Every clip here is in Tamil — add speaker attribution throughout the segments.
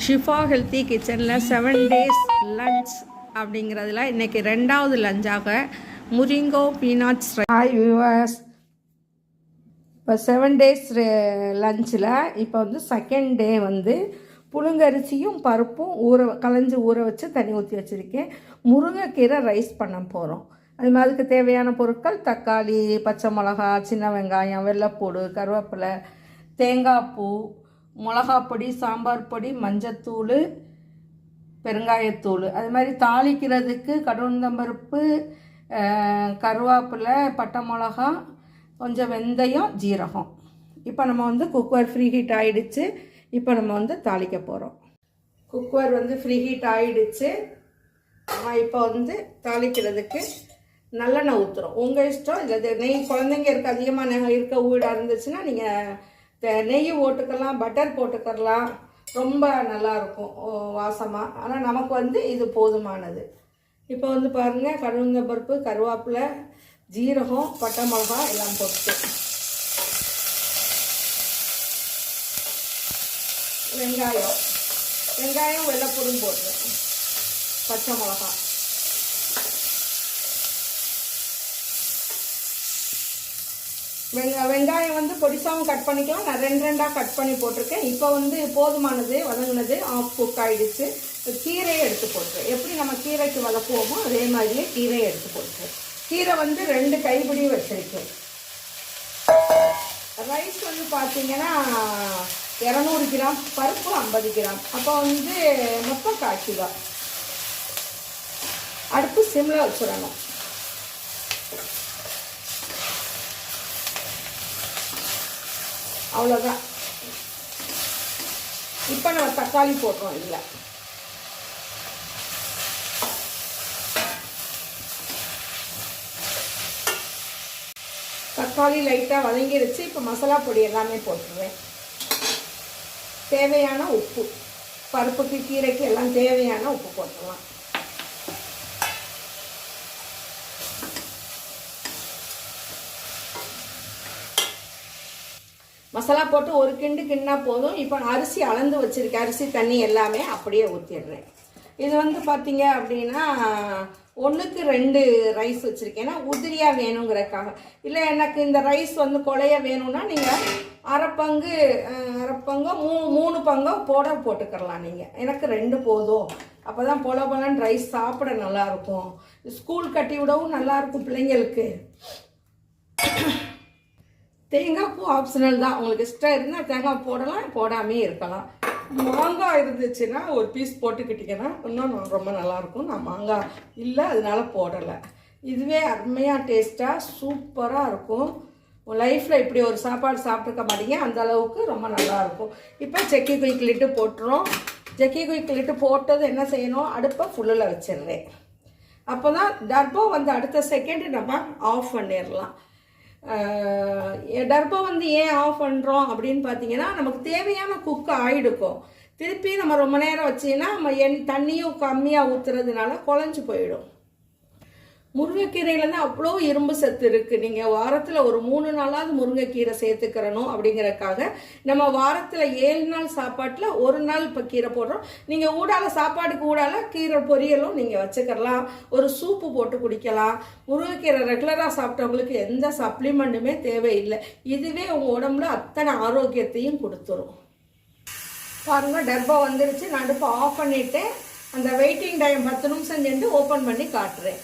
Speaker 1: ஷிஃபா ஹெல்த்தி கிச்சனில் 7 days லன்ச் அப்படிங்கிறதுல இன்றைக்கி 2வது லஞ்சாக முரிங்கோ பீனட்ஸ். ஹாய் வியூவர்ஸ், இப்போ 7 days லஞ்சில் இப்போ வந்து செகண்ட் டே வந்து புழுங்கரிசியும் பருப்பும் களைஞ்சி ஊற வச்சு தண்ணி ஊற்றி வச்சுருக்கேன். முருங்கைக்கீரை ரைஸ் பண்ண போகிறோம். அது மாதிரி அதுக்கு தேவையான பொருட்கள் தக்காளி, பச்சை மிளகா, சின்ன வெங்காயம், வெள்ளைப்பூடு, கருவேப்பிலை, தேங்காய் பூ, மிளகாப்பொடி, சாம்பார் பொடி, மஞ்சத்தூள், பெருங்காயத்தூள். அது மாதிரி தாளிக்கிறதுக்கு கடுந்தம்பருப்பு, கருவேப்பிலை, பட்டை மிளகா, கொஞ்சம் வெந்தயம், ஜீரகம். இப்போ நம்ம வந்து குக்கர் ஃப்ரீ ஹீட் ஆகிடுச்சு. இப்போ நம்ம வந்து தாளிக்க போகிறோம். குக்கர் வந்து ஃப்ரீ ஹீட் ஆகிடுச்சு. இப்போ வந்து தாளிக்கிறதுக்கு நல்லெண்ணெய் ஊற்றுறோம். உங்கள் இஷ்டம். இல்லை நெய், குழந்தைங்க அதிகமாக இருக்க வீடாக இருந்துச்சுன்னா நீங்கள் நெய் போட்டுக்கலாம், பட்டர் போட்டுக்கலாம். ரொம்ப நல்லாயிருக்கும் வாசமாக. ஆனால் நமக்கு வந்து இது போதுமானது. இப்போ வந்து பாருங்கள், கடுந்தம்பருப்பு, கருவேப்பிலை, ஜீரகம், பட்டை மிளகா எல்லாம் போட்டு வெங்காயம் வெள்ளைப்பூடும் போட்டுருவேன், பச்சை மிளகா, வெங்காயம் வந்து பொடிசாவும் கட் பண்ணிக்கலாம். நான் 2 கட் பண்ணி போட்டிருக்கேன். இப்போ வந்து போதுமானது, வதங்கினது, ஆஃப் குக் ஆகிடுச்சு. கீரையை எடுத்து போட்டுருவேன். எப்படி நம்ம கீரைக்கு வதக்குவோமோ அதே மாதிரியே கீரையை எடுத்து போட்டுருவேன். கீரை வந்து 2 கைப்பிடி வச்சுருக்கேன். ரைஸ் வந்து பார்த்தீங்கன்னா 200 கிராம், பருப்பு 50 கிராம். அப்போ வந்து மொத்தம் 1/4 கிலோ. அடுப்பு சிம்மில் வச்சிடணும். அவ்வளோதான். இப்போ நம்ம தக்காளி போடுறோம். இதில் தக்காளி லைட்டாக வதங்கிடுச்சு. இப்போ மசாலா பொடி எல்லாமே போட்டுருவேன். தேவையான உப்பு, பருப்புக்கு கீரைக்கு எல்லாம் தேவையான உப்பு போட்டுடலாம். மசாலா போட்டு ஒரு கிண்டினா போதும். இப்போ அரிசி அளந்து வச்சுருக்கேன். அரிசி தண்ணி எல்லாமே அப்படியே ஊற்றிடுறேன். இது வந்து பார்த்தீங்க அப்படின்னா 1க்கு 2 ரைஸ் வச்சுருக்கேன். ஏன்னா உதிரியாக வேணுங்கிறதுக்காக. இல்லை எனக்கு இந்த ரைஸ் வந்து கொலைய வேணும்னா நீங்கள் அரை பங்கு 3 பங்கோ போட்டுக்கிறலாம். நீங்கள் எனக்கு 2 போதும். அப்போ தான் பொலன்னு ரைஸ் சாப்பிட நல்லாயிருக்கும். ஸ்கூல் கட்டி விடவும் நல்லாயிருக்கும் பிள்ளைங்களுக்கு. தேங்காய் பூ ஆப்ஷனல் தான். உங்களுக்கு இஷ்டம் இருந்தால் தேங்காய் போடலாம், போடாமே இருக்கலாம். மாங்காய் இருந்துச்சுன்னா ஒரு பீஸ் போட்டுக்கிட்டிங்கன்னா இன்னும் ரொம்ப நல்லாயிருக்கும். நான் மாங்காய் இல்லை, அதனால போடலை. இதுவே அருமையாக டேஸ்ட்டாக சூப்பராக இருக்கும். லைஃப்பில் இப்படி ஒரு சாப்பாடு சாப்பிட்ருக்க மாட்டீங்க, அந்த அளவுக்கு ரொம்ப நல்லாயிருக்கும். இப்போ செக்கி குயிக்கிலிட்டு போட்டுரும். செக்கி குயிக்கிலிட்டு போட்டது என்ன செய்யணும், அடுப்பை ஃபுல்லில் வச்சிடுறேன். அப்போ தான் டர்போ வந்து அடுத்த செகண்டு நம்ம ஆஃப் பண்ணிடலாம். டர்போ வந்து ஏன் ஆஃப் பண்ணுறோம் அப்படின்னு பார்த்தீங்கன்னா, நமக்கு தேவையான குக்கு ஆகிடுக்கும். திருப்பி நம்ம ரொம்ப நேரம் வச்சிங்கன்னா நம்ம தண்ணியும் கம்மியாக ஊற்றுறதுனால குழஞ்சி போயிடும். முருங்கைக்கீரையிலேருந்து அவ்வளோ இரும்பு சத்து இருக்குது. நீங்கள் வாரத்தில் ஒரு 3 நாளாவது முருங்கைக்கீரை சேர்த்துக்கிறணும். அப்படிங்கிறதுக்காக நம்ம வாரத்தில் 7 நாள் சாப்பாட்டில் 1 நாள் இப்போ கீரை போடுறோம். நீங்கள் சாப்பாடுக்கு கீரை பொரியலும் நீங்கள் வச்சுக்கலாம். ஒரு சூப்பு போட்டு குடிக்கலாம். முருங்கைக்கீரை ரெகுலராக சாப்பிட்டவங்களுக்கு எந்த சப்ளிமெண்ட்டுமே தேவையில்லை. இதுவே உங்கள் உடம்புல அத்தனை ஆரோக்கியத்தையும் கொடுத்துரும். பாருங்கள், டர்பா வந்துருச்சு. நான் அடுப்பை ஆஃப் பண்ணிவிட்டேன். அந்த வெயிட்டிங் டைம் 10 நிமிஷம் சென்று ஓப்பன் பண்ணி காட்டுறேன்.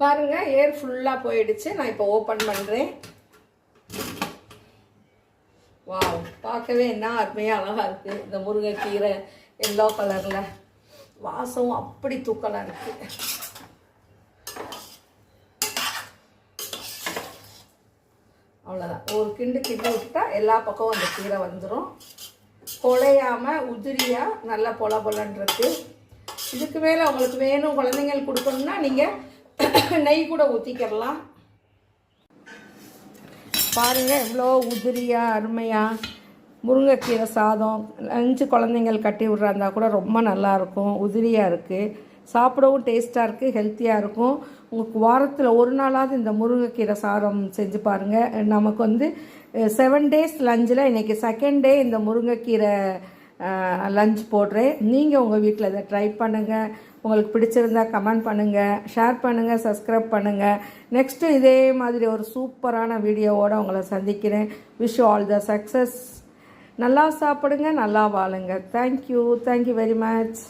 Speaker 1: பாருங்கள், ஏர் ஃபுல்லாக போயிடுச்சு. நான் இப்போ ஓப்பன் பண்ணுறேன். வாவ், பார்க்கவே என்ன அருமையாக அழகாக இருக்குது. இந்த முருங்கைக்கீரை எல்லோ கலரில் வாசம் அப்படி தூக்கலாக இருக்குது. அவ்வளோதான். ஒரு கிண்டு விட்டுட்டா எல்லா பக்கமும் அந்த கீரை வந்துடும். குழையாமல் உதிரியாக நல்லா பொலன்னு இருக்குது. இதுக்கு மேலே உங்களுக்கு வேணும், குழந்தைங்களுக்கு கொடுக்கணும்னா நீங்கள் நெய் கூட ஊற்றிக்கிறலாம். பாருங்கள், எவ்வளோ உதிரியாக அருமையாக முருங்கைக்கீரை சாதம் லஞ்சு குழந்தைங்கள் கட்டி விட்றாந்தா கூட ரொம்ப நல்லாயிருக்கும். உதிரியாக இருக்குது, சாப்பிடவும் டேஸ்ட்டாக இருக்குது, ஹெல்த்தியாக இருக்கும். உங்களுக்கு வாரத்தில் 1 நாளாவது இந்த முருங்கைக்கீரை சாதம் செஞ்சு பாருங்கள். நமக்கு வந்து 7 days லஞ்சில் இன்றைக்கி செகண்ட் டே இந்த முருங்கைக்கீரை லஞ்ச் போடுறேன். நீங்கள் உங்கள் வீட்டில் இதை ட்ரை பண்ணுங்கள். உங்களுக்கு பிடிச்சிருந்தா கமெண்ட் பண்ணுங்கள், ஷேர் பண்ணுங்கள், சப்ஸ்கிரைப் பண்ணுங்கள். நெக்ஸ்ட்டு இதே மாதிரி ஒரு சூப்பரான வீடியோவோடு உங்களை சந்திக்கிறேன். Wish all the success. நல்லா சாப்பிடுங்க, நல்லா வாழுங்க. Thank you very much.